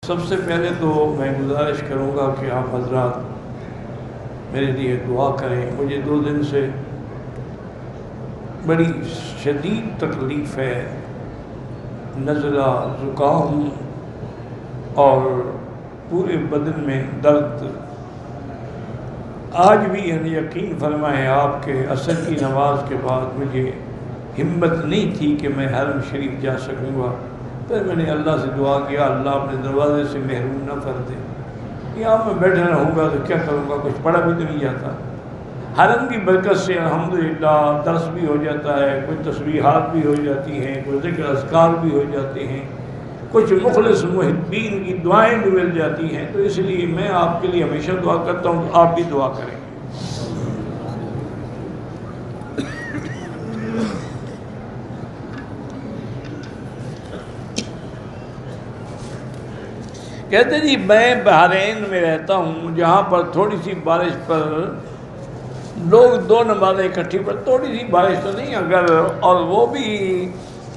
سب سے پہلے تو میں گزارش کروں گا کہ آپ حضرات میرے لیے دعا کریں. مجھے 2 دن سے بڑی شدید تکلیف ہے، نزلہ، زکام اور پورے بدن میں درد. آج بھی یقین فرمائیں آپ کے عصر کی نماز کے بعد مجھے ہمت نہیں تھی کہ میں حرم شریف جا سکوں گا. پھر میں نے اللہ سے دعا کیا، اللہ اپنے دروازے سے محروم نہ کر دے. یہاں میں بیٹھا رہوں گا تو کیا کروں گا، کچھ پڑھا بھی تو نہیں جاتا. حرم کی برکت سے الحمدللہ درس بھی ہو جاتا ہے، کچھ تسبیحات بھی ہو جاتی ہیں، کچھ ذکر اذکار بھی ہو جاتے ہیں، کچھ مخلص محبین کی دعائیں بھی مل جاتی ہیں. تو اس لیے میں آپ کے لیے ہمیشہ دعا کرتا ہوں، آپ بھی دعا کریں. کہتے جی میں بحرین میں رہتا ہوں، جہاں پر تھوڑی سی بارش پر لوگ 2 نمازیں اکٹھی پر، تھوڑی سی بارش تو نہیں اگر، اور وہ بھی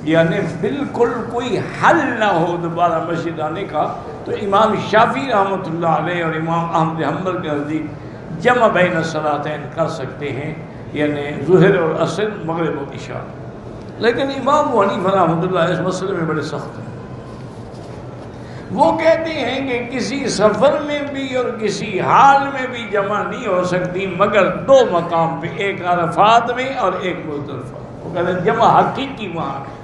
یعنی بالکل کوئی حل نہ ہو دوبارہ مسجد آنے کا، تو امام شافعی رحمۃ اللہ علیہ اور امام احمد حنبل کے نزدیک جمع بین الصلاتین کر سکتے ہیں، یعنی ظہر اور عصر، مغرب اور عشاء. لیکن امام ابو حنیفہ رحمۃ اللہ اس مسئلے میں بڑے سخت ہیں. وہ کہتے ہیں کہ کسی سفر میں بھی اور کسی حال میں بھی جمع نہیں ہو سکتی مگر 2 مقام پہ، ایک عرفات میں اور ایک مزدلفہ. وہ کہتے ہیں جمع حقیقی وہاں ہے.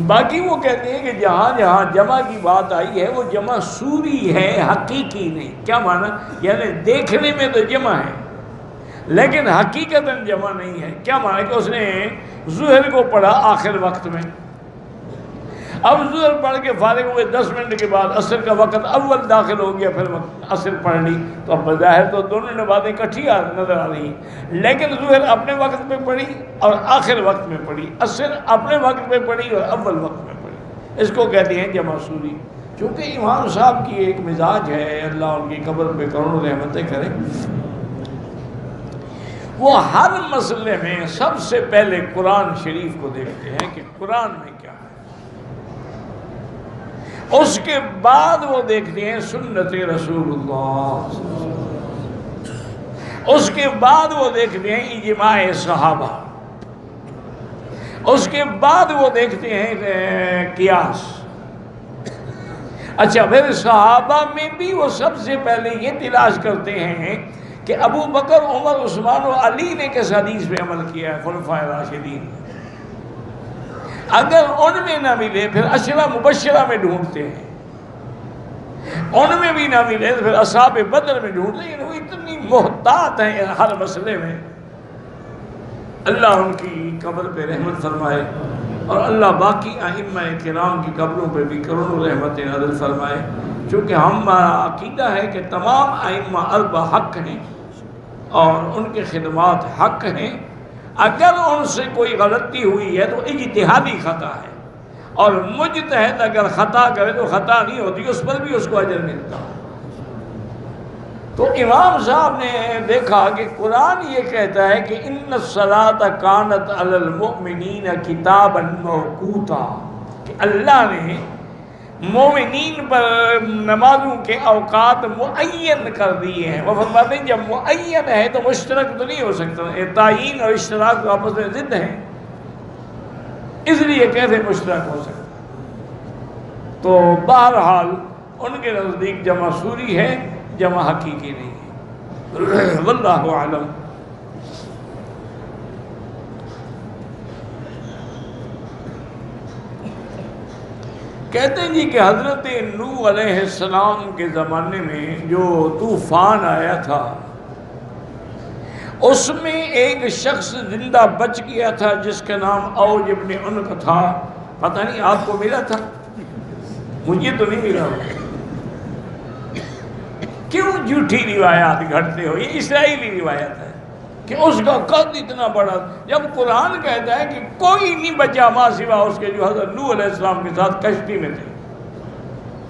باقی وہ کہتے ہیں کہ جہاں جہاں جمع کی بات آئی ہے وہ جمع صوری ہے، حقیقی نہیں. کیا معنی؟ یعنی دیکھنے میں تو جمع ہے لیکن حقیقتاً جمع نہیں ہے. کیا معنی کہ اس نے ظہر کو پڑھا آخر وقت میں، اب ظہر پڑھ کے فارغ ہوئے 10 منٹ کے بعد عصر کا وقت اول داخل ہو گیا، پھر عصر پڑھ لی، تو اب بظاہر تو دونوں نمازیں اکٹھی نظر آ رہی ہیں، لیکن ظہر اپنے وقت پہ پڑھی اور آخر وقت میں پڑھی، عصر اپنے وقت پہ پڑھی اور اول وقت میں پڑھی. اس کو کہتے ہیں جمع سوری. چونکہ امام صاحب کی ایک مزاج ہے، اللہ ان کی قبر پہ کروڑوں رحمتیں کرے، وہ ہر مسئلے میں سب سے پہلے قرآن شریف کو دیکھتے ہیں کہ قرآن میں کیا ہے، اس کے بعد وہ دیکھتے ہیں سنت رسول اللہ، اس کے بعد وہ دیکھتے ہیں اجماع صحابہ، اس کے بعد وہ دیکھتے ہیں قیاس. اچھا، پھر صحابہ میں بھی وہ سب سے پہلے یہ تلاش کرتے ہیں کہ ابو بکر، عمر، عثمان و علی نے کس حدیث پہ عمل کیا ہے، خلفائے راشدین. اگر ان میں نہ ملے پھر عشرہ مبشرہ میں ڈھونڈتے ہیں، ان میں بھی نہ ملے پھر اصحاب بدر میں ڈھونڈتے ہیں. وہ اتنی محتاط ہیں ہر مسئلے میں. اللہ ان کی قبر پہ رحمت فرمائے اور اللہ باقی ائمہ کرام کی قبروں پہ بھی کروڑوں رحمتیں نازل فرمائے. چونکہ ہمارا عقیدہ ہے کہ تمام ائمہ اربعہ حق ہیں اور ان کے خدمات حق ہیں. اگر ان سے کوئی غلطی ہوئی ہے تو اجتہادی خطا ہے، اور مجتہد اگر خطا کرے تو خطا نہیں ہوتی، اس پر بھی اس کو اجر ملتا. تو امام صاحب نے دیکھا کہ قرآن یہ کہتا ہے کہ ان الصلاۃ کانت علی المؤمنین کتابا موقوتا، کہ اللہ نے مومنین پر نمازوں کے اوقات معین کر دیے ہیں. وہ فرماتے ہیں جب معین ہے تو مشترک تو نہیں ہو سکتا. تعین اور اشتراک آپس میں ضد ہیں، اس لیے کیسے مشترک ہو سکتا. تو بہرحال ان کے نزدیک جمع سوری ہے، جمع حقیقی نہیں ہے. واللہ اعلم. کہتے ہیں جی کہ حضرت نوح علیہ السلام کے زمانے میں جو طوفان آیا تھا اس میں ایک شخص زندہ بچ گیا تھا جس کا نام اوج ابن عنق تھا. پتہ نہیں آپ کو ملا تھا؟ مجھے تو نہیں ملا. کیوں جھوٹی روایات گھڑتے ہو؟ یہ اسرائیلی روایت ہے کہ اس کا قد اتنا بڑا، جب قرآن کہتا ہے کہ کوئی نہیں بچا ماں سوا اس کے جو حضرت نوح علیہ السلام کے ساتھ کشتی میں تھے.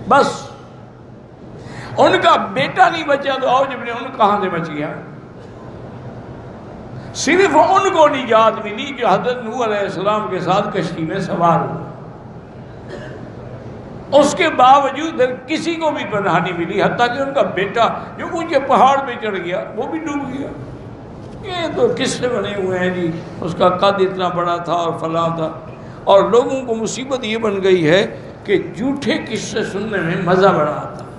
بس ان کا بیٹا نہیں بچا تو اوج ابن عنق کہاں سے بچ گیا؟ صرف ان کو نجات ملی جو حضرت نوح علیہ السلام کے ساتھ کشتی میں سوار ہوئے. اس کے باوجود کسی کو بھی پناہ نہیں ملی، حتیٰ کہ ان کا بیٹا جو اونچے پہاڑ پہ چڑھ گیا وہ بھی ڈوب گیا۔ یہ تو قصے بنے ہوئے ہیں جی، اس کا قد اتنا بڑا تھا اور فلاں تھا۔ اور لوگوں کو مصیبت یہ بن گئی ہے کہ جھوٹے قصے سننے میں مزہ بڑا آتا ہے،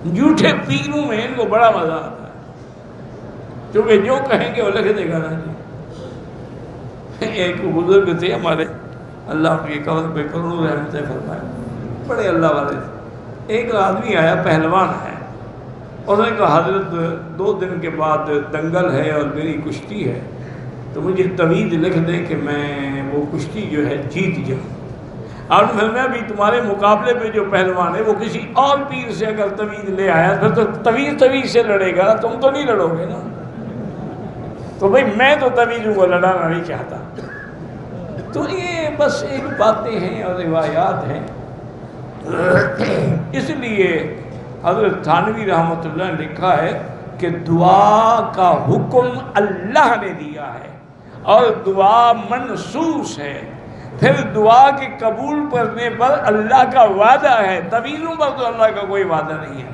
جھوٹے پیروں میں ان کو بڑا مزہ آتا ہے، کیونکہ جو کہیں گے وہ لکھ دے گا نا جی۔ ایک بزرگ تھے ہمارے، اللہ ان کی قبر پہ کروڑوں رحمتیں فرمائے، بڑے اللہ والے تھے۔ ایک آدمی آیا، پہلوان ہے، انہوں نے کہا حضرت 2 دن کے بعد دنگل ہے اور میری کشتی ہے، تو مجھے توید لکھ دیں کہ میں وہ کشتی جو ہے جیت جاؤں۔ اور میں بھی تمہارے مقابلے پہ جو پہلوان ہے وہ کسی اور پیر سے اگر توید لے آیا پھر تو توید سے لڑے گا، تم تو نہیں لڑو گے نا۔ تو بھئی میں تو تویزوں کو لڑانا نہیں چاہتا۔ تو یہ بس ایک باتیں ہیں اور روایات ہیں۔ اس لیے حضرت تھانوی رحمۃ اللہ نے لکھا ہے کہ دعا کا حکم اللہ نے دیا ہے اور دعا منصوص ہے، پھر دعا کے قبول کرنے پر اللہ کا وعدہ ہے، تویزوں پر تو اللہ کا کوئی وعدہ نہیں ہے۔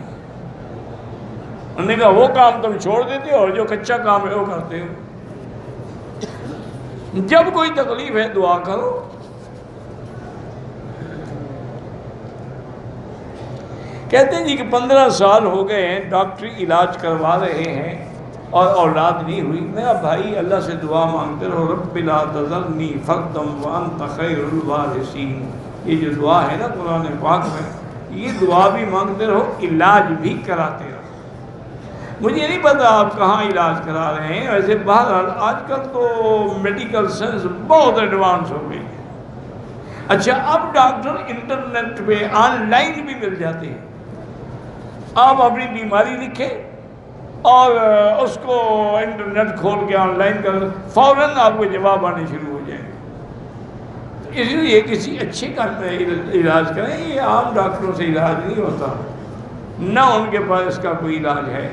انہوں نے کہا وہ کام تم چھوڑ دیتے ہو اور جو کچا کام ہے وہ کرتے ہو۔ جب کوئی تکلیف ہے دعا کرو۔ کہتے ہیں جی کہ 15 سال ہو گئے ہیں، ڈاکٹری علاج کروا رہے ہیں اور اولاد نہیں ہوئی۔ میرا بھائی اللہ سے دعا مانگتے رہو، رب لا تذرنی فردا وانت خیر الوارثین۔ یہ جو دعا ہے نا قرآن پاک میں، یہ دعا بھی مانگتے رہو، علاج بھی کراتے رہو۔ مجھے نہیں پتا آپ کہاں علاج کرا رہے ہیں، ویسے بہرحال آج کل تو میڈیکل سائنس بہت ایڈوانس ہو گئی ہے۔ اچھا، اب ڈاکٹر انٹرنیٹ پہ آن لائن بھی مل جاتے ہیں، آپ اپنی بیماری لکھیں اور اس کو انٹرنیٹ کھول کے آن لائن کر، فوراً آپ کو جواب آنے شروع ہو جائیں گے۔ اس لیے کسی اچھے کا علاج کریں، یہ عام ڈاکٹروں سے علاج نہیں ہوتا، نہ ان کے پاس اس کا کوئی علاج ہے۔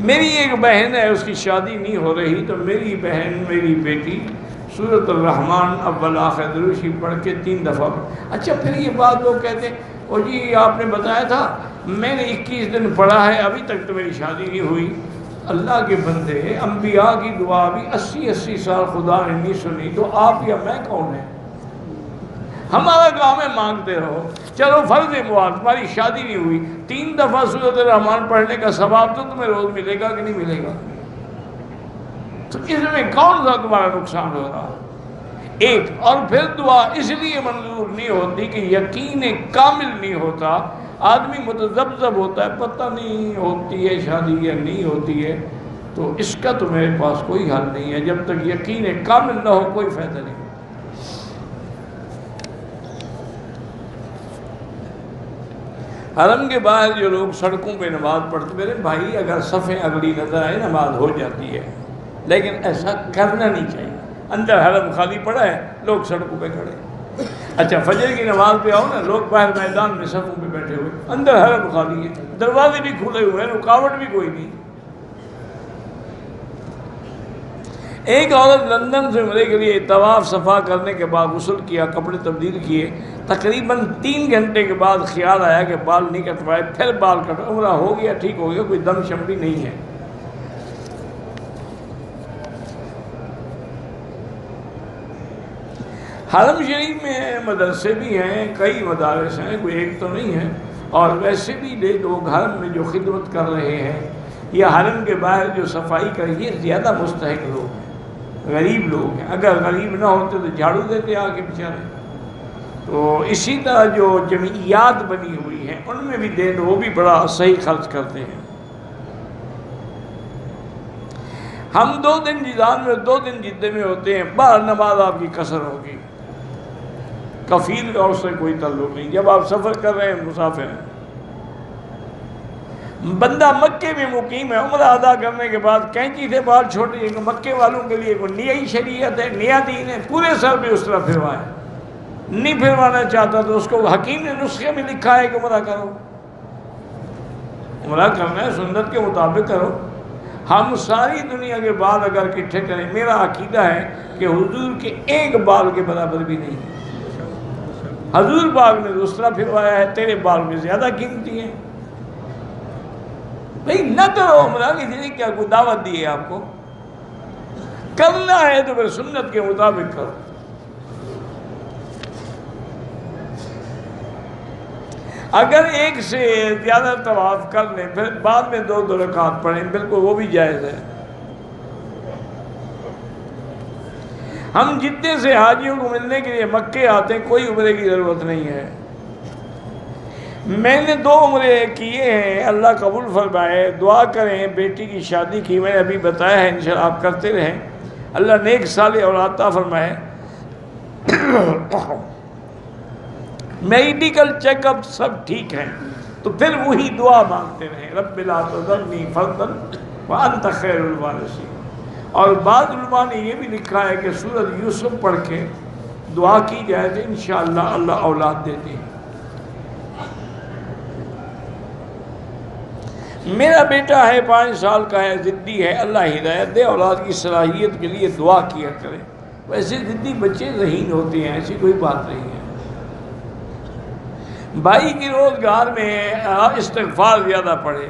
میری ایک بہن ہے، اس کی شادی نہیں ہو رہی، تو میری بہن، میری بیٹی سورۃ الرحمن اول آخر درود شریف پڑھ کے 3 دفعہ۔ اچھا، پھر یہ بات لوگ کہتے ہیں او جی آپ نے بتایا تھا، میں نے 21 دن پڑھا ہے، ابھی تک تو میری شادی نہیں ہوئی۔ اللہ کے بندے، انبیاء کی دعا بھی 80 سال خدا نے نہیں سنی، تو آپ یا میں کون ہیں؟ ہمارا کام ہے مانگتے رہو۔ چلو فرض موال تمہاری شادی نہیں ہوئی، 3 دفعہ سورۃ الرحمن پڑھنے کا ثواب تو تمہیں روز ملے گا کہ نہیں ملے گا؟ تو اس میں کون سا تمہارا نقصان ہو رہا؟ ایک اور پھر دعا اس لیے منظور نہیں ہوتی کہ یقین کامل نہیں ہوتا، آدمی متذبذب ہوتا ہے، پتہ نہیں ہوتی ہے شادی یا نہیں ہوتی ہے، تو اس کا تو میرے پاس کوئی حل نہیں ہے۔ جب تک یقین کامل نہ ہو کوئی فائدہ نہیں۔ حرم کے باہر جو لوگ سڑکوں پہ نماز پڑھتے، میرے بھائی اگر صفیں اگلی نظر آئے نماز ہو جاتی ہے، لیکن ایسا کرنا نہیں چاہیے۔ اندر حرم خالی پڑا ہے، لوگ سڑکوں پہ کھڑے۔ اچھا فجر کی نماز پہ آؤ نا، لوگ باہر میدان میں صفوں پہ بیٹھے ہوئے، اندر حرم خالی ہے، دروازے بھی کھلے ہوئے ہیں، رکاوٹ بھی کوئی نہیں۔ ایک عورت لندن سے عمرے کے لیے طواف صفا کرنے کے بعد غسل کیا، کپڑے تبدیل کیے، تقریباً 3 گھنٹے کے بعد خیال آیا کہ بال نہیں کٹوائے، پھر بال کٹوا، عمرہ ہو گیا، ٹھیک ہو گیا، کوئی دم شم بھی نہیں ہے۔ حرم شریف میں مدرسے بھی ہیں، کئی مدارس ہیں، کوئی ایک تو نہیں ہے، اور ویسے بھی لوگ حرم میں جو خدمت کر رہے ہیں یا حرم کے باہر جو صفائی کر، یہ زیادہ مستحق لوگ ہیں، غریب لوگ ہیں۔ اگر غریب نہ ہوتے تو جھاڑو دیتے آ کے بیچارے۔ تو اسی طرح جو جمعیات بنی ہوئی ہیں ان میں بھی دین، وہ بھی بڑا صحیح خرچ کرتے ہیں۔ ہم 2 دن جیزان میں 2 دن جدے میں ہوتے ہیں، باہر نماز آپ کی قصر ہوگی، کفیل کا اس سے کوئی تعلق نہیں، جب آپ سفر کر رہے ہیں مسافر ہیں۔ بندہ مکے میں مقیم ہے، عمرہ ادا کرنے کے بعد کینچی سے بال چھوٹے ہیں، مکے والوں کے لیے کوئی نئی شریعت ہے، نیا دین ہے، پورے سر پہ اس طرح پھروائے، نہیں پھروانا چاہتا تو اس کو حکیم نے نسخے میں لکھا ہے کہ عمرہ کرو، عمرہ کرنا ہے سنت کے مطابق کرو۔ ہم ساری دنیا کے بال اگر اکٹھے کریں، میرا عقیدہ ہے کہ حضور کے ایک بال کے برابر بھی نہیں۔ حضور پاک نے دوسرا پھروایا ہے، تیرے بال میں زیادہ قیمتی ہیں۔ بھئی نہ کرو عمرہ، کسی نے کیا کوئی دعوت دی ہے آپ کو؟ کرنا ہے تو پھر سنت کے مطابق کرو۔ اگر ایک سے زیادہ طواف کر لیں پھر بعد میں 2 رکعت پڑھیں، بالکل وہ بھی جائز ہے۔ ہم جتنے سے حاجیوں کو ملنے کے لیے مکے آتے ہیں، کوئی عمرے کی ضرورت نہیں ہے۔ میں نے 2 عمرے کیے ہیں، اللہ قبول فرمائے۔ دعا کریں، بیٹی کی شادی کی، میں نے ابھی بتایا ہے، انشاءاللہ آپ کرتے رہیں، اللہ نیک صالح اولاد عطا فرمائے۔ میڈیکل چیک اپ سب ٹھیک ہیں، تو پھر وہی دعا مانگتے رہیں، رب لا تذرنی فردا وانت خیر الوارثین۔ اور بعض علماء نے یہ بھی لکھا ہے کہ سورۃ یوسف پڑھ کے دعا کی جائے تو انشاءاللہ اللہ اولاد دیتے ہیں۔ میرا بیٹا ہے 5 سال کا ہے، ضدی ہے، اللہ ہدایت دے، اولاد کی صلاحیت کے لیے دعا کیا کرے۔ ویسے ضدی بچے ذہین ہوتے ہیں، ایسی کوئی بات نہیں ہے۔ بھائی کی روزگار میں استغفار زیادہ پڑھے۔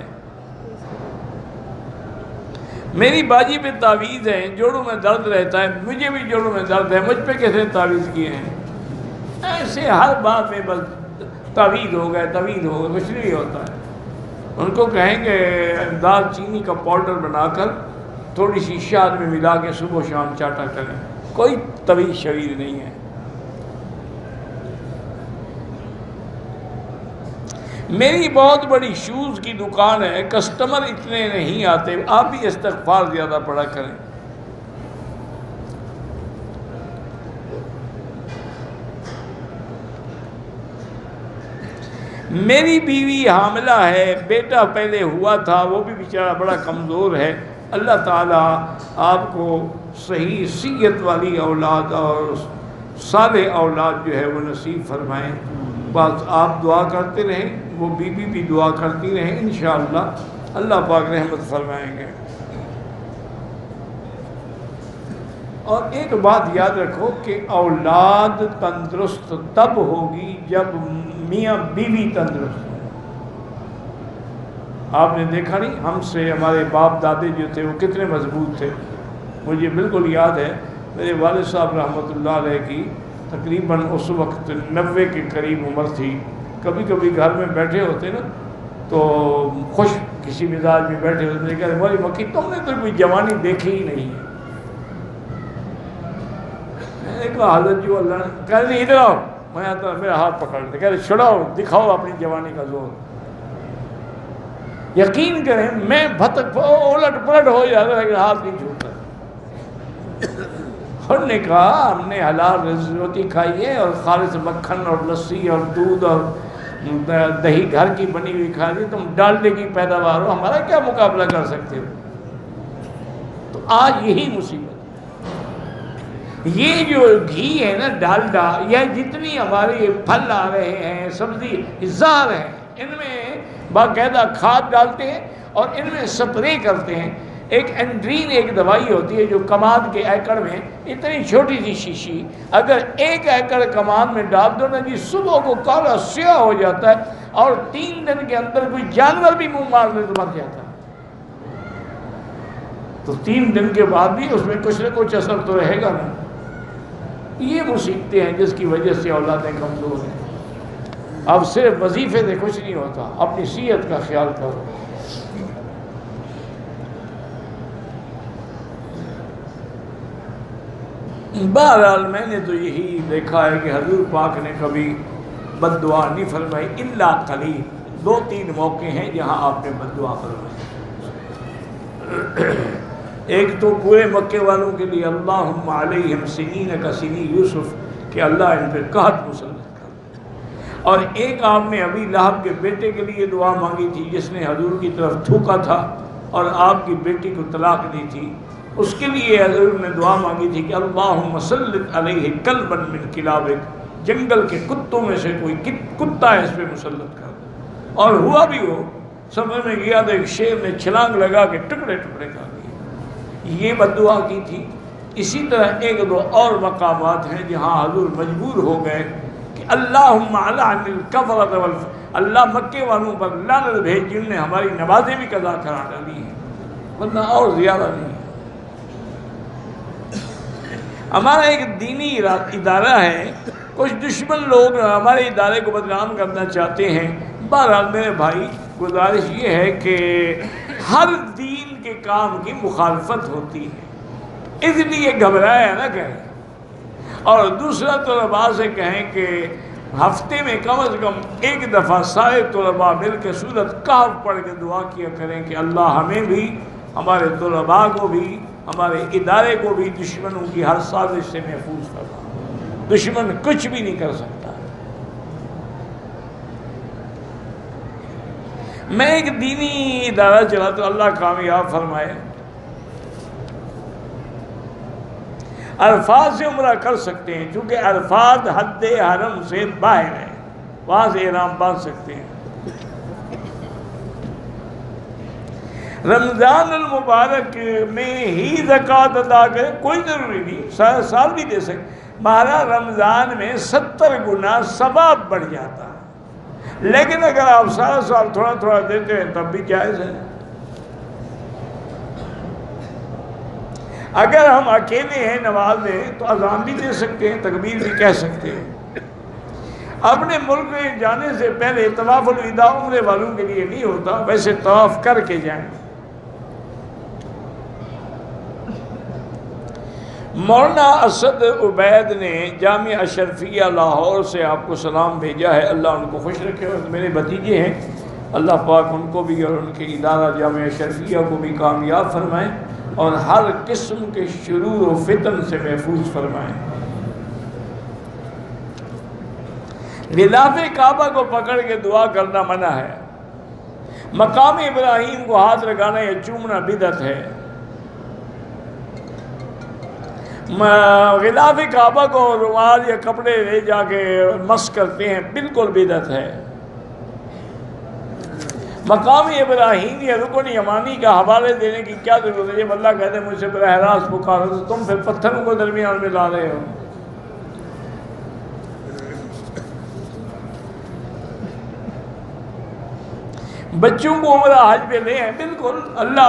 میری باجی پہ تعویذ ہیں، جوڑوں میں درد رہتا ہے، مجھے بھی جوڑوں میں درد ہے، مجھ پہ کیسے تعویذ کیے ہیں؟ ایسے ہر بات میں بس تعویذ ہو گئے، تعویذ ہو گئے، کچھ نہیں ہوتا ہے۔ ان کو کہیں کہ دال چینی کا پاؤڈر بنا کر تھوڑی سی شہد میں ملا کے صبح و شام چاٹا کریں، کوئی تعویذ شویذ نہیں ہے۔ میری بہت بڑی شوز کی دکان ہے، کسٹمر اتنے نہیں آتے، آپ بھی استغفار زیادہ پڑھا کریں۔ میری بیوی حاملہ ہے، بیٹا پہلے ہوا تھا، وہ بھی بیچارہ بڑا کمزور ہے، اللہ تعالیٰ آپ کو صحیح صحت والی اولاد اور صالح اولاد جو ہے وہ نصیب فرمائیں۔ بس آپ دعا کرتے رہیں، وہ بیوی بھی دعا کرتی رہیں، انشاءاللہ اللہ پاک رحمت فرمائیں گے۔ اور ایک بات یاد رکھو کہ اولاد تندرست تب ہوگی جب میاں بیوی تندرست ہو۔ آپ نے دیکھا نہیں، ہم سے ہمارے باپ دادے جو تھے وہ کتنے مضبوط تھے۔ مجھے بالکل یاد ہے میرے والد صاحب رحمۃ اللہ علیہ کی تقریباً اس وقت 90 کے قریب عمر تھی۔ کبھی کبھی گھر میں بیٹھے ہوتے نا تو خوش کسی مزاج میں بیٹھے ہوتے، کہتے مولی مکی تم نے تو کوئی جوانی دیکھی ہی نہیں ہے۔ میں نے کہا حضرت جو اللہ نے کہہ رہے ادھر آؤ، میں آتا میرا ہاتھ پکڑ لیتے، کہہ رہے چھڑاؤ، دکھاؤ اپنی جوانی کا زور۔ یقین کریں میں بھٹک الٹ پلٹ ہو جاتا لیکن ہاتھ نہیں چھوٹتا۔ انہوں نے کہا ہم نے حلال روٹی کھائی ہے اور خالص مکھن اور لسی اور دودھ اور دہی گھر کی بنی ہوئی کھا دی، تم ڈالڈے کی پیداوار ہو، ہمارا کیا مقابلہ کر سکتے ہو؟ تو آج یہی مصیبت، یہ جو گھی ہے نا ڈالڈا، یہ جتنی ہمارے پھل آ رہے ہیں، سبزی ہزار ہیں، ان میں باقاعدہ کھاد ڈالتے ہیں اور ان میں سپرے کرتے ہیں۔ ایک اینڈرین ایک دوائی ہوتی ہے جو کماد کے ایکڑ میں اتنی چھوٹی سی شیشی، اگر 1 ایکڑ کماد میں ڈال دو نا جی، صبح کو کالا سیاہ ہو جاتا ہے اور 3 دن کے اندر کوئی جانور بھی منہ مار لے تو مر جاتا ہے۔ تو 3 دن کے بعد بھی اس میں کچھ نہ کچھ اثر تو رہے گا نا۔ یہ مصیبتیں ہیں جس کی وجہ سے اولادیں کمزور ہیں۔ اب صرف وظیفے سے کچھ نہیں ہوتا، اپنی صحت کا خیال کرو۔ بہرحال میں نے تو یہی دیکھا ہے کہ حضور پاک نے کبھی بد دعا نہیں فرمائی، الا قلیل۔ 2-3 موقع ہیں جہاں آپ نے بد دعا فرمائی۔ ایک تو پورے مکے والوں کے لیے اللہم علیہم سنین کسنی یوسف، کہ اللہ ان پہ قحط مسلط کر۔ اور ایک آپ نے ابی لہب کے بیٹے کے لیے دعا مانگی تھی جس نے حضور کی طرف تھوکا تھا اور آپ کی بیٹی کو طلاق دی تھی، اس کے لیے حضور نے دعا مانگی تھی کہ اللہم سلط علیہ کلبا من کلابک، جنگل کے کتوں میں سے کوئی کتا ہے اس پہ مسلط کر۔ اور ہوا بھی وہ سفر میں گیا تو ایک شیر نے چھلانگ لگا کے ٹکڑے ٹکڑے کر دیے، یہ بد دعا کی تھی۔ اسی طرح ایک دو اور مقامات ہیں جہاں حضور مجبور ہو گئے کہ اللہم علی الکفرۃ اللہ مکے والوں پر لعنت بھیج جن نے ہماری نمازیں بھی قضا کرا ڈالی ہیں، ورنہ اور زیادہ نہیں۔ ہمارا ایک دینی ادارہ ہے، کچھ دشمن لوگ ہمارے ادارے کو بدنام کرنا چاہتے ہیں۔ بہرحال میرے بھائی گزارش یہ ہے کہ ہر دین کے کام کی مخالفت ہوتی ہے، اس لیے گھبرایا نہ کریں، اور دوسرا طلباء سے کہیں کہ ہفتے میں کم از کم ایک دفعہ سارے طلباء مل کے سورۃ کہف پڑھ کے دعا کیا کریں کہ اللہ ہمیں بھی، ہمارے طلباء کو بھی، ہمارے ادارے کو بھی دشمنوں کی ہر سازش سے محفوظ فرما۔ دشمن کچھ بھی نہیں کر سکتا۔ میں ایک دینی ادارہ چلاتا ہوں، اللہ کامیاب فرمائے، عرفات سے عمرہ کر سکتے ہیں، چونکہ عرفات حد حرم سے باہر ہے، وہاں سے احرام باندھ سکتے ہیں۔ رمضان المبارک میں ہی زکوٰۃ ادا کریں، کوئی ضروری نہیں، سارا سال بھی دے سکتے، مہارا رمضان میں 70 گنا ثواب بڑھ جاتا ہے، لیکن اگر آپ سارا سال تھوڑا تھوڑا دیتے ہیں تب بھی جائز ہے۔ اگر ہم اکیلے ہیں نماز میں تو اذان بھی دے سکتے ہیں، تکبیر بھی کہہ سکتے ہیں۔ اپنے ملک میں جانے سے پہلے طواف الوداع عمرے والوں کے لیے نہیں ہوتا، ویسے طواف کر کے جائیں۔ مولانا اسد عبید نے جامعہ اشرفیہ لاہور سے آپ کو سلام بھیجا ہے، اللہ ان کو خوش رکھے، اور میرے بھتیجے ہیں، اللہ پاک ان کو بھی اور ان کے ادارہ جامعہ اشرفیہ کو بھی کامیاب فرمائیں اور ہر قسم کے شرور و فتن سے محفوظ فرمائیں۔ غلاف کعبہ کو پکڑ کے دعا کرنا منع ہے، مقام ابراہیم کو ہاتھ لگانا یا چومنا بدعت ہے، غلاف کعبہ کو رومال یا کپڑے لے جا کے مس کرتے ہیں، بالکل بدعت ہے۔ مقام ابراہیم یا رکن یمانی کا حوالے دینے کی کیا ضرورت ہے؟ جب اللہ کہتے ہیں مجھ سے براہ راست پکارو تو تم پھر پتھروں کو درمیان میں لا رہے ہو۔ بچوں کو عمرہ حج پہ لے ہیں، بالکل اللہ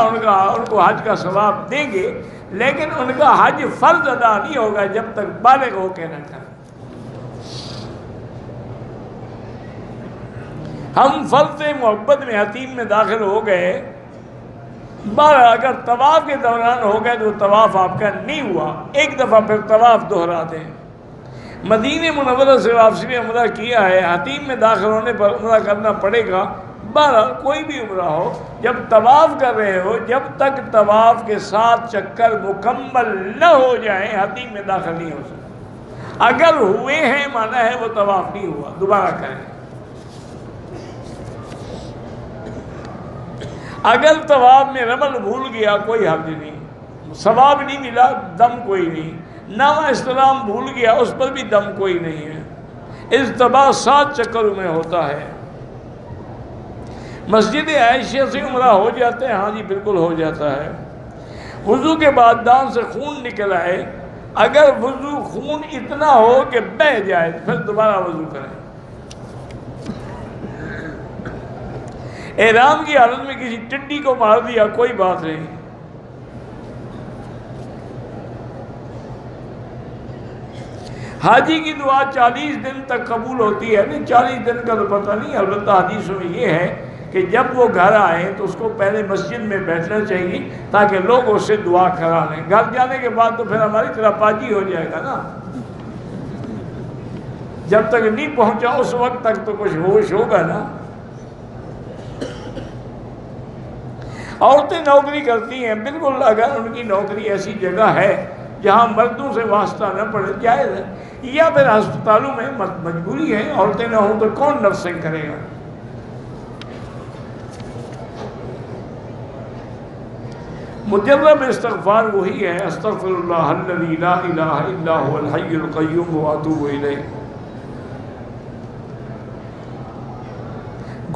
ان کو حج کا ثواب دیں گے، لیکن ان کا حج فرض ادا نہیں ہوگا جب تک بالغ ہو کے نہ کریں۔ ہم فرض محبت میں حتیم میں داخل ہو گئے، اگر طواف کے دوران ہو گئے تو طواف آپ کا نہیں ہوا، ایک دفعہ پھر طواف دہرا دیں۔ مدینہ منورہ سے واپسی میں عمرہ کیا ہے، حتیم میں داخل ہونے پر عمرہ کرنا پڑے گا۔ بہرحال کوئی بھی عمرہ ہو، جب طواف کر رہے ہو، جب تک طواف کے 7 چکر مکمل نہ ہو جائیں حتیم میں داخل نہیں ہو سکتا۔ اگر ہوئے ہیں مانا ہے وہ طواف نہیں ہوا، دوبارہ کریں۔ اگر طواف میں رمل بھول گیا کوئی حرج نہیں، ثواب نہیں ملا، دم کوئی نہیں۔ نامہ استلام بھول گیا، اس پر بھی دم کوئی نہیں ہے۔ اجتباء 7 چکروں میں ہوتا ہے۔ مسجد عائشہ سے عمرہ ہو جاتے ہیں؟ ہاں جی بالکل ہو جاتا ہے۔ وضو کے بعد دان سے خون نکل آئے، اگر وضو خون اتنا ہو کہ بہہ جائے پھر دوبارہ وضو کریں۔ احرام کی حالت میں کسی ٹڈی کو مار دیا کوئی بات نہیں۔ حاجی کی دعا 40 دن تک قبول ہوتی ہے، نہیں 40 دن کا تو پتہ نہیں، البتہ حدیثوں میں یہ ہے کہ جب وہ گھر آئے تو اس کو پہلے مسجد میں بیٹھنا چاہیے تاکہ لوگ اس سے دعا کرا لیں۔ گھر جانے کے بعد تو پھر ہماری طرح پاجی ہو جائے گا نا، جب تک نہیں پہنچا اس وقت تک تو کچھ ہوش ہوگا نا۔ عورتیں نوکری کرتی ہیں، بالکل اگر ان کی نوکری ایسی جگہ ہے جہاں مردوں سے واسطہ نہ پڑے جائز ہے، یا پھر ہسپتالوں میں مجبوری ہے، عورتیں نہ ہوں تو کون نرسنگ کرے گا۔ مجرب استغفار وہی ہے، استغفر اللہ الذی لا الہ الا هو الحی القیوم واتوب الیہ۔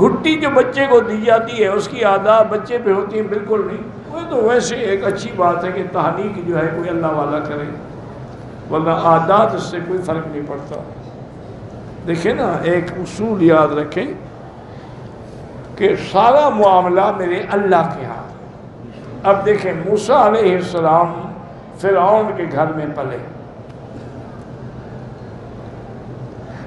گھٹی جو بچے کو دی جاتی ہے اس کی آداب بچے پہ ہوتی ہیں؟ بالکل نہیں۔ وہ تو ویسے ایک اچھی بات ہے کہ تحریک جو ہے کوئی اللہ والا کرے، ورنہ عادات اس سے کوئی فرق نہیں پڑتا۔ دیکھیں نا، ایک اصول یاد رکھیں کہ سارا معاملہ میرے اللہ کے ہاں۔ اب دیکھیں موسیٰ علیہ السلام فرعون کے گھر میں پلے،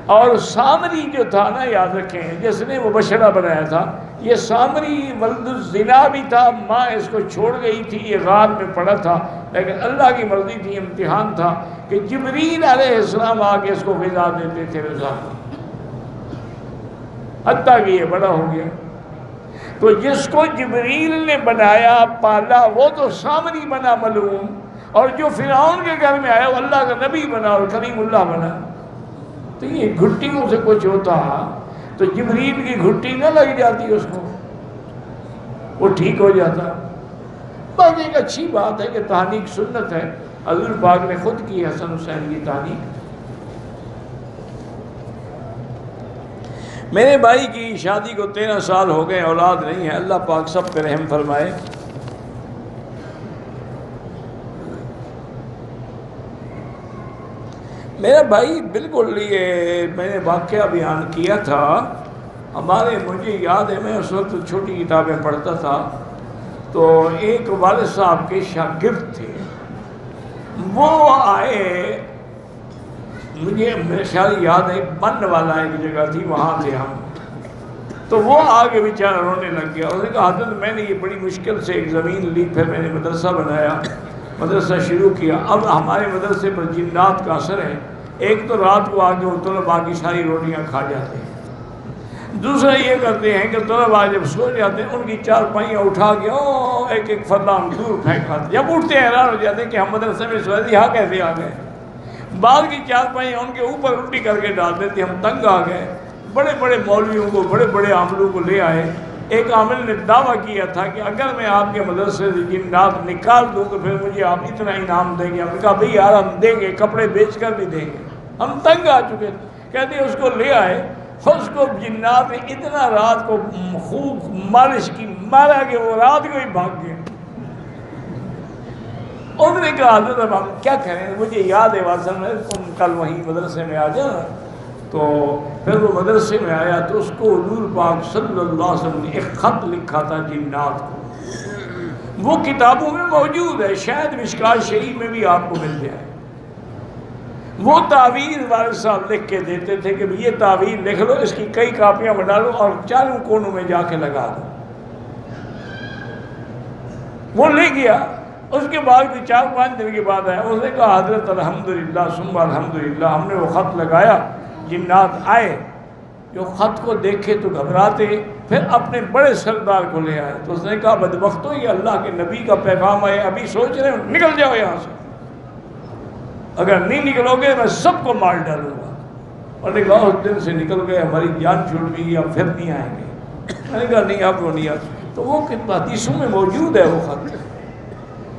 اور سامری جو تھا نا، یاد رکھیں جس نے وہ بشرہ بنایا تھا، یہ سامری ولد الزنا بھی تھا، ماں اس کو چھوڑ گئی تھی، یہ غار میں پڑا تھا، لیکن اللہ کی مرضی تھی، امتحان تھا کہ جبریل علیہ السلام آ کے اس کو غذا دیتے تھے روزانہ، حتیٰ کہ یہ بڑا ہو گیا۔ تو جس کو جبریل نے بنایا پالا وہ تو سامری بنا ملعون، اور جو فرعون کے گھر میں آیا وہ اللہ کا نبی بنا اور کریم اللہ بنا۔ تو یہ گھٹیوں سے کچھ ہوتا تو جبریل کی گھٹی نہ لگ جاتی اس کو، وہ ٹھیک ہو جاتا۔ بس ایک اچھی بات ہے کہ تحریک سنت ہے، حضور پاک نے خود کی حسن حسین کی تحریک۔ میرے بھائی کی شادی کو 13 سال ہو گئے، اولاد نہیں ہے، اللہ پاک سب پہ رحم فرمائے۔ میرا بھائی بالکل یہ میں نے واقعہ بیان کیا تھا، مجھے یاد ہے میں اس وقت چھوٹی کتابیں پڑھتا تھا، تو ایک والد صاحب کے شاگرد تھے، وہ آئے، مجھے میرے خیال یاد ہے بن والا ایک جگہ تھی، وہاں تھے ہم، تو وہ آگے بیچارہ رونے لگ گیا۔ اس نے کہا حضرت میں نے یہ بڑی مشکل سے ایک زمین لی، پھر میں نے مدرسہ بنایا، مدرسہ شروع کیا، اب ہمارے مدرسے پر جنات کا اثر ہے، ایک تو رات کو آگے وہ طلباء کی ساری روٹیاں کھا جاتے ہیں، دوسرا یہ کرتے ہیں کہ طلباء جب سو جاتے ہیں ان کی چارپائیاں اٹھا کے ایک ایک فردان دور پھینک آتے، جب اٹھتے ہیں حیران ہو جاتے ہیں کہ ہم مدرسے میں سوئے تھے، یہاں کیسے آ گئے، بعد کی چارپائیاں ان کے اوپر الٹی کر کے ڈال دیتے، ہم تنگ آ گئے، بڑے بڑے مولویوں کو، بڑے بڑے عاملوں کو لے آئے۔ ایک عامل نے دعویٰ کیا تھا کہ اگر میں آپ کے مدرسے سے جنات نکال دوں تو پھر مجھے آپ اتنا انعام دیں گے۔ ہم نے کہا بھئی یار ہم دیں گے، کپڑے بیچ کر بھی دیں گے، ہم تنگ آ چکے تھے۔ کہتے ہیں اس کو لے آئے، اس کو جنات نے اتنا رات کو خوب مالش کی، مارا کہ وہ رات کو ہی بھاگ گئے۔ انہوں نے کہا حضرت اب ہم کیا کریں، مجھے یاد ہے واضح میں تم کل وہیں مدرسے میں آ جانا۔ تو پھر وہ مدرسے میں آیا تو اس کو حضور پاک صلی اللہ علیہ وسلم نے ایک خط لکھا تھا جنات کو، وہ کتابوں میں موجود ہے، شاید مشکات شریف میں بھی آپ کو مل جائے۔ وہ تعویذ والد صاحب لکھ کے دیتے تھے کہ یہ تعویذ لکھ لو، اس کی کئی کاپیاں بنا لو اور چاروں کونوں میں جا کے لگا دو۔ وہ لے گیا، اس کے بعد 4-5 دن کے بعد آیا، اس نے کہا حضرت الحمدللہ ثم الحمدللہ، ہم نے وہ خط لگایا، جنات آئے، جو خط کو دیکھے تو گھبراتے، پھر اپنے بڑے سردار کو لے آئے، تو اس نے کہا بدبختو یہ اللہ کے نبی کا پیغام آئے، ابھی سوچ رہے ہو نکل جاؤ یہاں سے، اگر نہیں نکلو گے میں سب کو مار ڈالوں گا۔ اور نے کہا اس دن سے نکل گئے، ہماری جان چھوٹ گئی، اب پھر نہیں آئیں گے۔ میں نے کہا نہیں آپ وہ نہیں آتے، تو وہ حدیثوں میں موجود ہے وہ خط،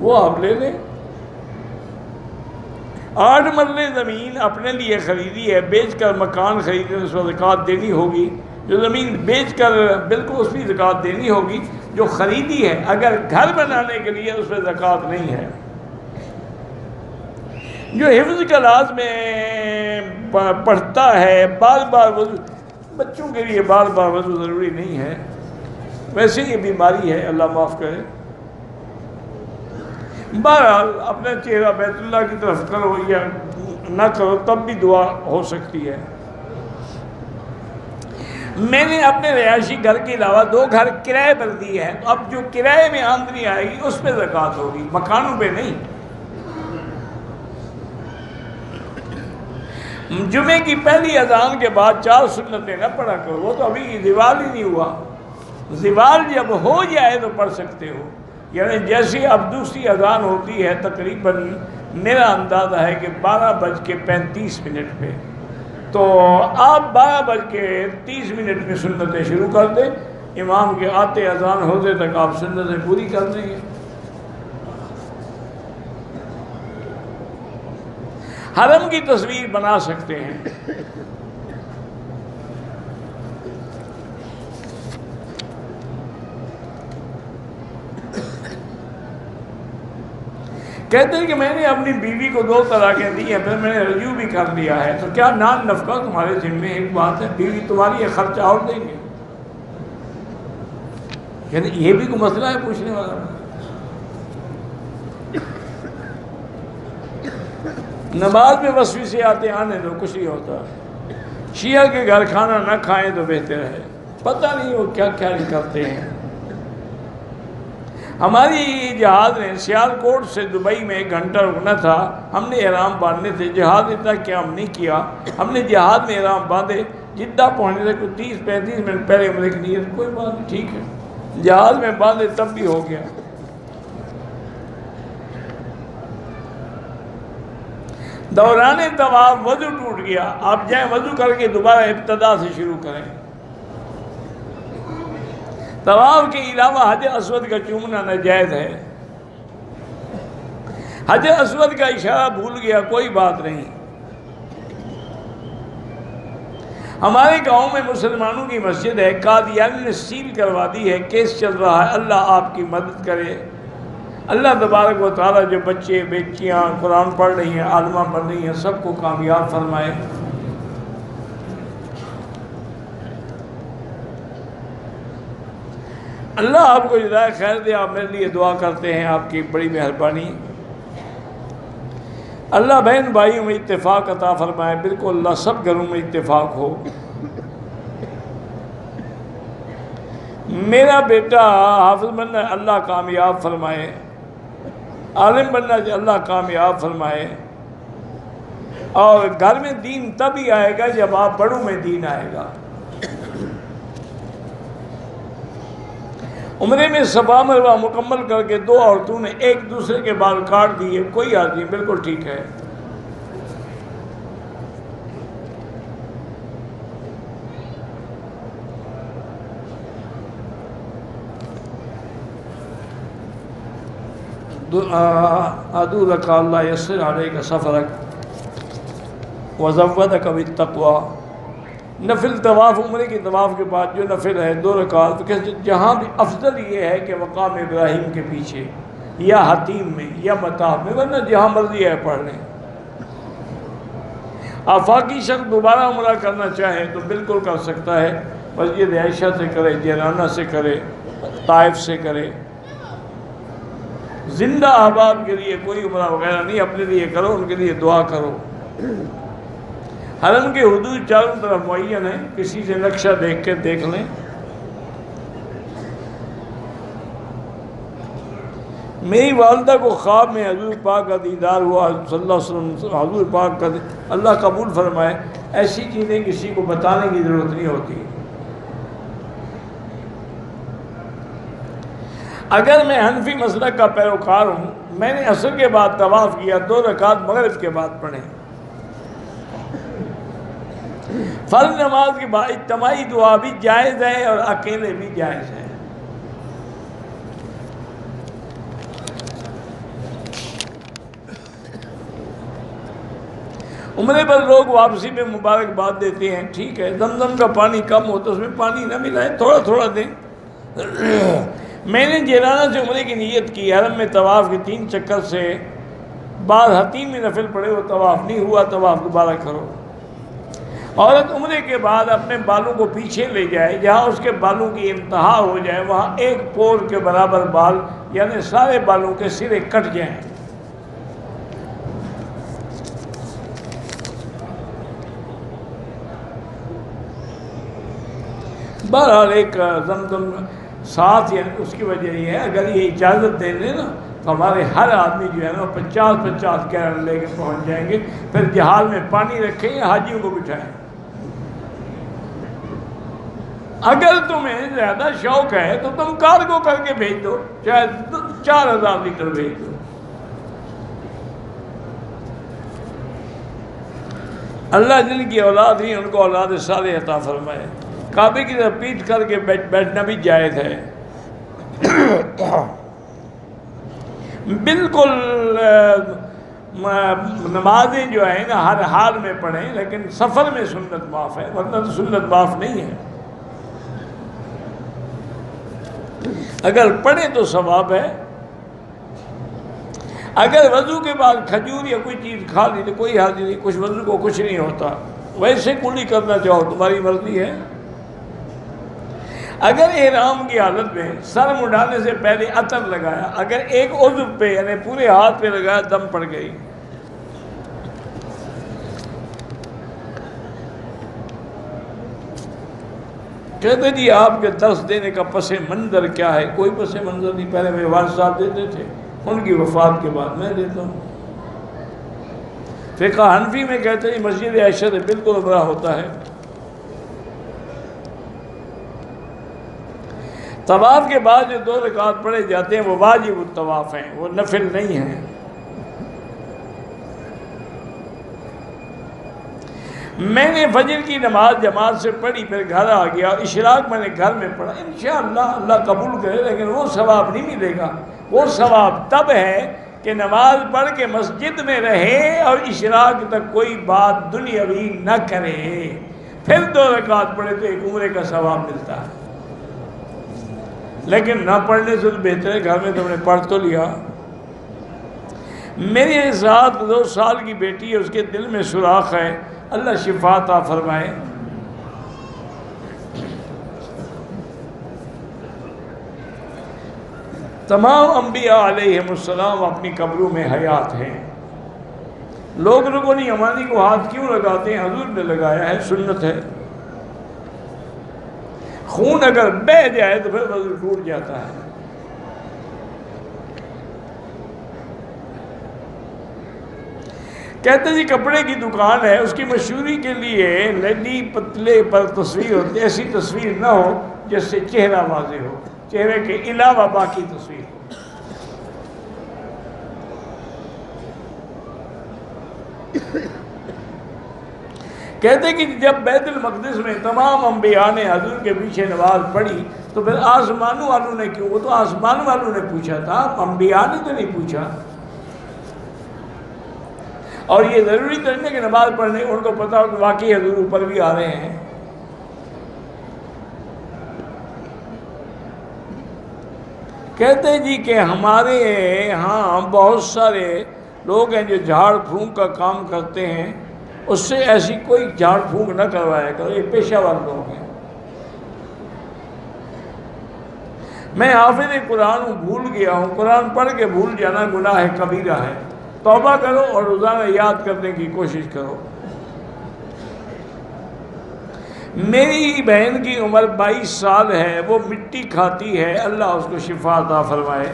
وہ آپ لے لیں۔ 8 مرلے زمین اپنے لیے خریدی ہے، بیچ کر مکان خریدے اس پر زکوٰۃ دینی ہوگی، جو زمین بیچ کر بالکل اس کی زکوٰۃ دینی ہوگی، جو خریدی ہے اگر گھر بنانے کے لیے اس پہ زکوٰۃ نہیں ہے۔ جو حفظ کلاس میں پڑھتا ہے بار بار وضو، بچوں کے لیے بار بار وضو ضروری نہیں ہے، ویسے یہ بیماری ہے اللہ معاف کرے۔ بہرحال اپنا چہرہ بیت اللہ کی طرف کرو یا نہ کرو تب بھی دعا ہو سکتی ہے۔ میں نے اپنے رہائشی گھر کے علاوہ 2 گھر کرائے پر دی ہے، تو اب جو کرائے میں آمدنی آئے گی اس پہ زکوٰۃ ہوگی، مکانوں پہ نہیں۔ جمعے کی پہلی اذان کے بعد 4 سنتیں نہ پڑھا کرو، وہ تو ابھی زوال ہی نہیں ہوا، زوال جب ہو جائے تو پڑھ سکتے ہو، یعنی جیسے اب دوسری اذان ہوتی ہے تقریباً میرا اندازہ ہے کہ 12:35 پہ، تو آپ 12:30 میں سنتیں شروع کر دیں، امام کے آتے اذان ہوتے تک آپ سنتیں پوری کر دیں گے۔ حرم کی تصویر بنا سکتے ہیں، کہتے ہیں کہ میں نے اپنی بیوی کو 2 طلاقیں دی ہیں، پھر میں نے رجوع بھی کر لیا ہے، تو کیا نان نفقہ تمہارے ذمے ایک بات ہے، بیوی تمہاری ہے، خرچہ اور دیں گے؟ یعنی یہ بھی کوئی مسئلہ ہے پوچھنے والا؟ نماز میں وسوسے آتے آنے دو، کچھ نہیں ہوتا۔ شیعہ کے گھر کھانا نہ کھائیں تو بہتر ہے، پتہ نہیں وہ کیا کیا کرتے ہیں۔ ہماری جہاز نے سیالکوٹ سے دبئی میں 1 گھنٹہ رکنا تھا، ہم نے احرام باندھنے تھے، جہاز نے اتنا کیا ہم نہیں کیا، ہم نے جہاز میں احرام باندھے، جدہ پہنچنے سے کوئی 30-35 منٹ پہلے عمرے کی نیت، کوئی بات نہیں، ٹھیک ہے، جہاز میں باندھے تب بھی ہو گیا۔ دوران طواف وضو ٹوٹ گیا، آپ جائیں وضو کر کے دوبارہ ابتدا سے شروع کریں۔ طواف کے علاوہ حجر اسود کا چومنا ناجائز ہے۔ حجر اسود کا اشارہ بھول گیا، کوئی بات نہیں۔ ہمارے گاؤں میں مسلمانوں کی مسجد ہے، قادیانی نے سیل کروا دی ہے، کیس چل رہا ہے، اللہ آپ کی مدد کرے۔ اللہ تبارک و تعالیٰ جو بچے بچیاں قرآن پڑھ رہی ہیں، عالمہ بن رہی ہیں، سب کو کامیاب فرمائے۔ اللہ آپ کو جزائے خیر دے، آپ میرے لیے دعا کرتے ہیں، آپ کی بڑی مہربانی۔ اللہ بہن بھائیوں میں اتفاق عطا فرمائے، بالکل اللہ سب گھروں میں اتفاق ہو۔ میرا بیٹا حافظ بننا اللہ کامیاب فرمائے، عالم بننا اللہ کامیاب فرمائے، اور گھر میں دین تب ہی آئے گا جب آپ بڑوں میں دین آئے گا۔ عمرے میں صفا مروہ مکمل کر کے 2 عورتوں نے ایک دوسرے کے بال کاٹ دیے، کوئی حرج نہیں، بالکل ٹھیک ہے۔ ادعو لك اللہ یسر علیک سفرک وزودک بالتقوی۔ نفل طواف، عمرے کے طواف کے بعد جو نفل ہے 2 رکعت، جہاں بھی افضل یہ ہے کہ مقام ابراہیم کے پیچھے یا حتیم میں یا مطاف میں، ورنہ جہاں مرضی ہے پڑھ لیں۔ آفاقی شخص دوبارہ عمرہ کرنا چاہے تو بالکل کر سکتا ہے، مسجد عائشہ سے کرے، جیرانہ سے کرے، طائف سے کرے۔ زندہ احباب کے لیے کوئی عمرہ وغیرہ نہیں، اپنے لیے کرو، ان کے لیے دعا کرو۔ حرم کے حدود چاروں طرف معین ہیں، کسی سے نقشہ دیکھ کے دیکھ لیں۔ میری والدہ کو خواب میں حضور پاک کا دیدار ہوا، صلی اللہ علیہ وسلم، حضور پاک کا، اللہ قبول فرمائے۔ ایسی چیزیں کسی کو بتانے کی ضرورت نہیں ہوتی۔ اگر میں حنفی مسلک کا پیروکار ہوں، میں نے عصر کے بعد طواف کیا، 2 رکعت مغرب کے بعد پڑھیں۔ فرض نماز کے بعد اجتماعی دعا بھی جائز ہے اور اکیلے بھی جائز ہے۔ عمرے پر لوگ واپسی میں مبارکباد دیتے ہیں، ٹھیک ہے، زمزم کا پانی کم ہو تو اس میں پانی نہ ملائے، تھوڑا تھوڑا دیں۔ میں نے جیرانہ سے عمرے کی نیت کی، حرم میں طواف کے 3 چکر سے بعد حتیم میں نفل پڑے، وہ طواف نہیں ہوا، طواف دوبارہ کرو۔ عورت عمرے کے بعد اپنے بالوں کو پیچھے لے جائے، جہاں اس کے بالوں کی انتہا ہو جائے وہاں 1 پور کے برابر بال، یعنی سارے بالوں کے سرے کٹ جائیں۔ بہرحال ایک زمزم ساتھ، یعنی اس کی وجہ یہ ہے، اگر یہ اجازت دے دیں نا تو ہمارے ہر آدمی جو ہے نا 50-50 کیرل لے کے پہنچ جائیں گے، پھر جہاز میں پانی رکھیں یا حاجیوں کو بٹھائیں۔ اگر تمہیں زیادہ شوق ہے تو تم کارگو کر کے بھیج دو، چاہے 4000 لیٹر بھیج دو۔ اللہ جن کی اولاد نہیں ان کو اولاد صالح عطا فرمائے۔ کعبے کی طرف پیٹ کر کے بیٹھنا بھی جائز ہے۔ بالکل نمازیں جو ہیں نا ہر حال میں پڑھیں، لیکن سفر میں سنت معاف ہے، ورنہ تو سنت معاف نہیں ہے۔ اگر پڑھیں تو ثواب ہے۔ اگر وضو کے بعد کھجور یا کوئی چیز کھا لی تو کوئی حاجت نہیں، کچھ وضو کو کچھ نہیں ہوتا، ویسے کلی کرنا چاہو تمہاری مرضی ہے۔ اگر احرام کی حالت میں سر مڈانے سے پہلے عطر لگایا، اگر ایک عضو پہ یعنی پورے ہاتھ پہ لگایا، دم پڑ گئی۔ کہتے جی آپ کے درس دینے کا پس منظر کیا ہے؟ کوئی پس منظر نہیں، پہلے میرے والد صاحب دیتے تھے، ان کی وفات کے بعد میں دیتا ہوں۔ فقہ حنفی میں کہتے ہیں مسجد عائشہ سے بالکل عمرہ ہوتا ہے۔ طواف کے بعد جو 2 رکعت پڑھے جاتے ہیں وہ واجب الطواف ہیں، وہ نفل نہیں ہیں۔ میں نے فجر کی نماز جماعت سے پڑھی، پھر گھر آ گیا، اشراق میں نے گھر میں پڑھا، انشاءاللہ اللہ قبول کرے، لیکن وہ ثواب نہیں ملے گا۔ وہ ثواب تب ہے کہ نماز پڑھ کے مسجد میں رہے اور اشراق تک کوئی بات دنیاوی نہ کرے، پھر 2 رکعت پڑھے تو ایک عمرے کا ثواب ملتا ہے۔ لیکن نہ پڑھنے سے تو بہتر ہے گھر میں تم نے پڑھ تو لیا۔ میرے ساتھ 2 سال کی بیٹی ہے، اس کے دل میں سوراخ ہے، اللہ شفا عطا فرمائے۔ تمام انبیاء علیہم السلام اپنی قبروں میں حیات ہیں۔ لوگ رکن یمانی کو ہاتھ کیوں لگاتے ہیں؟ حضور نے لگایا ہے، سنت ہے۔ خون اگر بہہ جائے تو پھر وضو ٹوٹ جاتا ہے۔ کہتے جی کپڑے کی دکان ہے، اس کی مشہوری کے لیے لڈی پتلے پر تصویر ہوتی ہے، ایسی تصویر نہ ہو جس سے چہرہ واضح ہو، چہرے کے علاوہ باقی تصویر۔ کہتے ہیں کہ جب بیت المقدس میں تمام انبیاء نے حضور کے پیچھے نماز پڑھی تو پھر آسمان والوں نے کیوں؟ وہ تو آسمان والوں نے پوچھا تھا، انبیاء نے تو نہیں پوچھا۔ اور یہ ضروری تو نہیں کہ نماز پڑھنے ان کو پتا ہو کہ واقعی حضور اوپر بھی آ رہے ہیں۔ کہتے جی کہ ہمارے ہاں بہت سارے لوگ ہیں جو جھاڑ پھونک کا کام کرتے ہیں، اس سے ایسی کوئی جھاڑ پھونک نہ کروایا کرو، یہ پیشہ ور لوگ ہیں۔ میں حافظ قرآن ہوں، بھول گیا ہوں، قرآن پڑھ کے بھول جانا گناہ کبیرہ ہے، توبہ کرو اور روزانہ یاد کرنے کی کوشش کرو۔ میری بہن کی عمر 22 سال ہے، وہ مٹی کھاتی ہے، اللہ اس کو شفا عطا فرمائے۔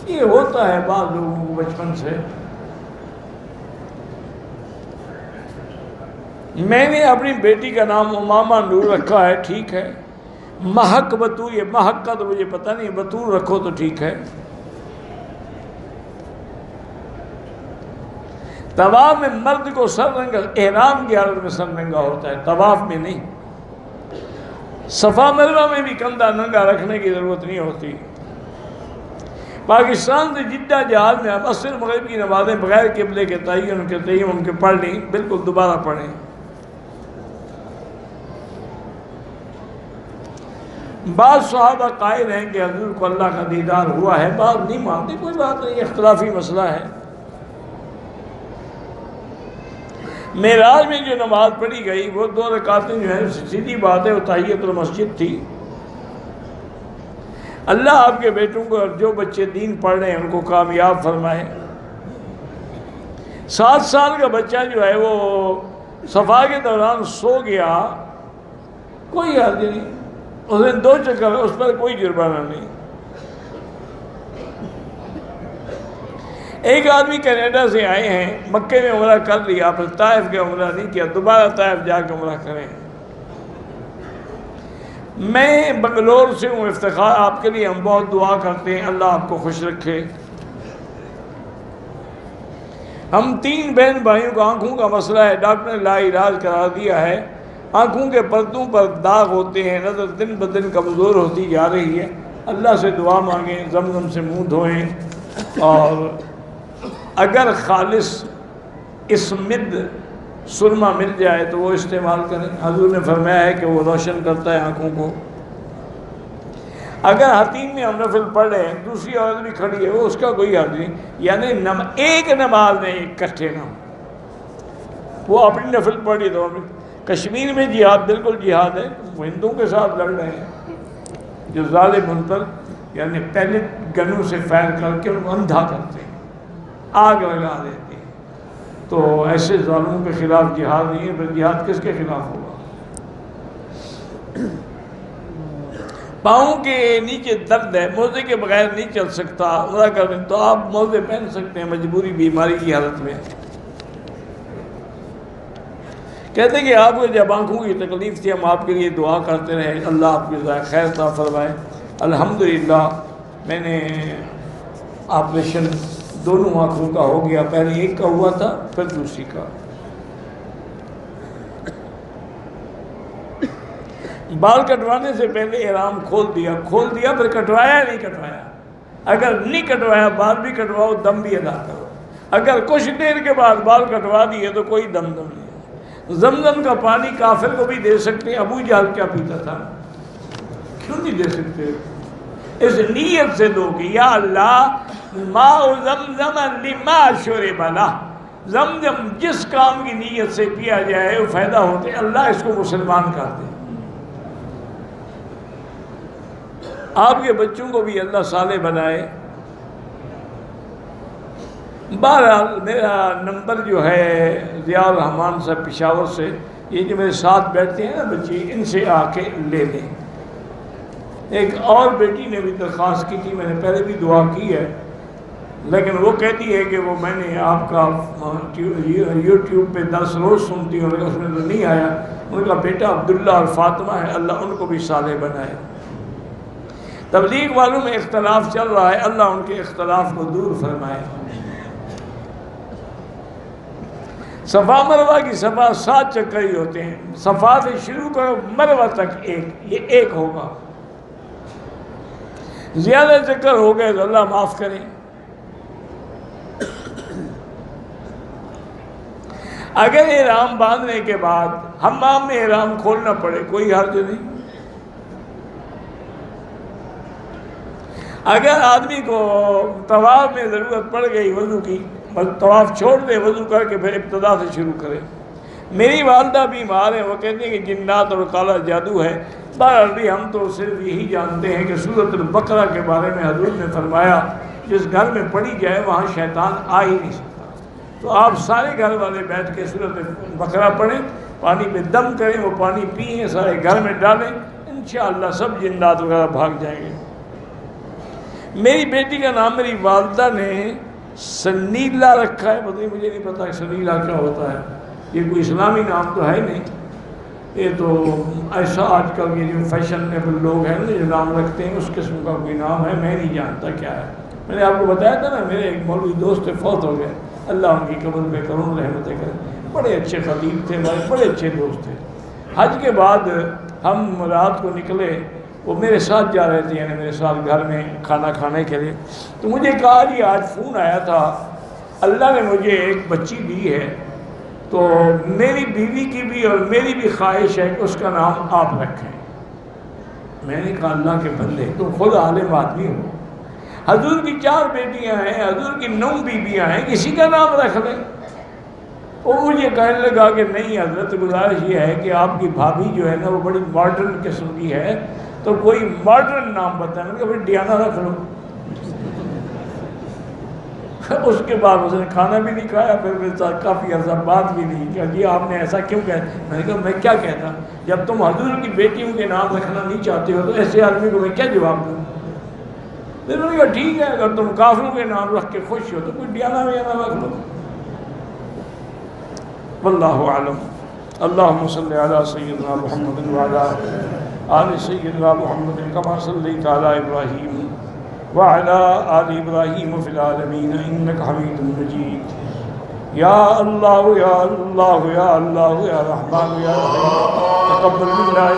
یہ ہوتا ہے بعض لوگوں کو بچپن سے۔ میں نے اپنی بیٹی کا نام امامہ نور رکھا ہے، ٹھیک ہے۔ مہک بطور، یہ مہک کا تو مجھے پتہ نہیں، بطور رکھو تو ٹھیک ہے۔ طواف میں مرد کو سر رنگا، احرام کی حالت میں سر ننگا ہوتا ہے، طواف میں نہیں۔ صفا مروہ میں بھی کندھا ننگا رکھنے کی ضرورت نہیں ہوتی۔ پاکستان سے جدہ جہاز میں آپ عصر مغرب کی نمازیں بغیر قبلے کے تعین کے پڑھ لیں، بالکل دوبارہ پڑھیں۔ بعض صحابہ قائل ہیں کہ حضور کو اللہ کا دیدار ہوا ہے، بعض نہیں مانتے، کوئی بات نہیں، اختلافی مسئلہ ہے۔ معراج میں جو نماز پڑھی گئی وہ 2 رکعتیں جو ہیں، سیدھی بات ہے، وہ تحیۃ المسجد تھی۔ اللہ آپ کے بیٹوں کو اور جو بچے دین پڑھ رہے ہیں ان کو کامیاب فرمائے۔ 7 سال کا بچہ جو ہے وہ صفا کے دوران سو گیا، کوئی حرج نہیں، اس نے 2 چکر، اس پر کوئی جرمانہ نہیں۔ ایک آدمی کینیڈا سے آئے ہیں، مکے میں عمرہ کر لیا، پھر طائف کے عمرہ نہیں کیا، دوبارہ طائف جا کے عمرہ کریں۔ میں بنگلور سے ہوں، افتخار آپ کے لیے، ہم بہت دعا کرتے ہیں، اللہ آپ کو خوش رکھے۔ ہم 3 بہن بھائیوں کو آنکھوں کا مسئلہ ہے، ڈاکٹر نے لا علاج قرار دیا ہے، آنکھوں کے پردوں پر داغ ہوتے ہیں، نظر دن بدن کمزور ہوتی جا رہی ہے، اللہ سے دعا مانگیں، زمزم سے منہ دھوئیں، اور اگر خالص اسمد سرما مل جائے تو وہ استعمال کریں، حضور نے فرمایا ہے کہ وہ روشن کرتا ہے آنکھوں کو۔ اگر حتیم میں ہم نفل پڑھ رہے ہیں، دوسری عورت بھی کھڑی ہے، وہ اس کا کوئی حرج نہیں، یعنی ایک نماز نہیں اکٹھے نہ، وہ اپنی نفل پڑھی تو کشمیر میں جہاد بالکل جہاد ہے، وہ ہندوؤں کے ساتھ لڑ رہے ہیں جو ظالم ان پر، یعنی پہلے گنوں سے فائر کر کے ان کو اندھا کرتے ہیں، آگ لگا دیتے ہیں، تو ایسے ظالموں کے خلاف جہاد نہیں ہے، پھر جہاد کس کے خلاف ہوگا؟ پاؤں کے نیچے درد ہے، موزے کے بغیر نہیں چل سکتا، عمرہ کریں تو آپ موزے پہن سکتے ہیں مجبوری بیماری کی حالت میں۔ کہتے ہیں کہ آپ کو جب آنکھوں کی تکلیف تھی ہم آپ کے لیے دعا کرتے رہے، اللہ آپ کی ذائقہ خیر عطا فرمائے۔ الحمدللہ میں نے آپریشن دونوں آنکھوں کا ہو گیا، پہلے ایک کا ہوا تھا پھر دوسری کا۔ بال کٹوانے سے پہلے احرام کھول دیا پھر کٹوایا نہیں کٹوایا؟ اگر نہیں کٹوایا بال بھی کٹواؤ، دم بھی ادا کرو۔ اگر کچھ دیر کے بعد بال کٹوا دیے تو کوئی دم نہیں ہے۔ زمزم کا پانی کافر کو بھی دے سکتے ہیں، ابو جہل کیا پیتا تھا، کیوں نہیں دے سکتے؟ اس نیت سے دو کہ یا اللہ ماء زمزم لما شرب لہ، زمزم جس کام کی نیت سے پیا جائے وہ فائدہ ہوتے، اللہ اس کو مسلمان کر دے۔ آپ کے بچوں کو بھی اللہ صالح بنائے۔ بہرحال میرا نمبر جو ہے ضیاء الرحمان صاحب پشاور سے، یہ جو میرے ساتھ بیٹھتے ہیں نا بچی، ان سے آ کے لے لیں۔ ایک اور بیٹی نے بھی درخواست کی تھی، میں نے پہلے بھی دعا کی ہے، لیکن وہ کہتی ہے کہ وہ میں نے آپ کا یوٹیوب پہ 10 روز سنتی ہوں، اس میں تو نہیں آیا۔ ان کا بیٹا عبداللہ اور فاطمہ ہے، اللہ ان کو بھی صالح بنائے۔ تبلیغ والوں میں اختلاف چل رہا ہے، اللہ ان کے اختلاف کو دور فرمائے۔ صفا مروہ کی صفا 7 چکر ہی ہوتے ہیں، صفا سے شروع کرو مروہ تک ایک، یہ ایک ہوگا۔ زیادہ چکر ہو گئے تو اللہ معاف کریں۔ اگر احرام باندھنے کے بعد حمام میں احرام کھولنا پڑے کوئی حرج نہیں۔ اگر آدمی کو طواف میں ضرورت پڑ گئی وضو کی، بس طواف چھوڑ دے، وضو کر کے پھر ابتدا سے شروع کرے۔ میری والدہ بیمار ہیں، وہ کہتے ہیں کہ جنات اور کالا جادو ہے۔ بہرحال بھی ہم تو صرف یہی جانتے ہیں کہ سورۃ البقرہ کے بارے میں حضور نے فرمایا جس گھر میں پڑھی جائے وہاں شیطان آ ہی نہیں سکتا۔ تو آپ سارے گھر والے بیٹھ کے سورۃ البقرہ پڑھیں، پانی میں دم کریں، وہ پانی پئیں، سارے گھر میں ڈالیں، انشاءاللہ سب جنات وغیرہ بھاگ جائیں گے۔ میری بیٹی کا نام میری والدہ نے سنیلا رکھا ہے، مجھے نہیں پتا کہ سنیلا کیا ہوتا ہے، یہ کوئی اسلامی نام تو ہے نہیں، یہ تو ایسا آج کل یہ جو فیشنیبل لوگ ہیں جو نام رکھتے ہیں اس قسم کا کوئی نام ہے، میں نہیں جانتا کیا ہے۔ میں نے آپ کو بتایا تھا نا میرے ایک مولوی دوست فوت ہو گئے، اللہ ان کی قبر پہ کرم رحمتیں کرے، بڑے اچھے خطیب تھے، بڑے اچھے دوست تھے۔ حج کے بعد ہم رات کو نکلے، وہ میرے ساتھ جا رہے تھے، یعنی میرے ساتھ گھر میں کھانا کھانے کے لیے، تو مجھے کہا جی آج فون آیا تھا، اللہ نے مجھے ایک بچی دی ہے، تو میری بیوی کی بھی اور میری بھی خواہش ہے کہ اس کا نام آپ رکھیں۔ میں نے کہا اللہ کے بندے تم خود عالم آدمی ہو، حضور کی 4 بیٹیاں ہیں، حضور کی 9 بیویاں ہیں، کسی کا نام رکھ لیں۔ وہ مجھے کہنے لگا کہ نہیں حضرت، گزارش یہ ہے کہ آپ کی بھابھی جو ہے نا وہ بڑی ماڈرن قسم کی ہے، تو کوئی ماڈرن نام بتائیں۔ میں نے کہا پھر ڈیانا رکھ لو۔ اس کے بعد اس نے کھانا بھی نہیں کھایا، پھر میرے ساتھ کافی عرصہ بات بھی نہیں کیا، جی آپ نے ایسا کیوں کہا؟ میں نے کہا میں کیا کہتا، جب تم حضور کی بیٹیوں کے نام رکھنا نہیں چاہتے ہو تو ایسے آدمی کو میں کیا جواب دوں؟ پھر میں نے کہا ٹھیک ہے، اگر تم کافروں کے نام رکھ کے خوش ہو تو کوئی ڈیانا ویانا رکھ لو۔ واللہ اعلم۔ اللہم صلی علی سیدنا محمد وعلی آل سیدنا محمد کما صلیت علی ابراہیم وعلی آل ابراہیم فی العالمین انک حمید مجید۔ یا اللہ یا اللہ یا اللہ یا رحمان یا رحیم تقبل منا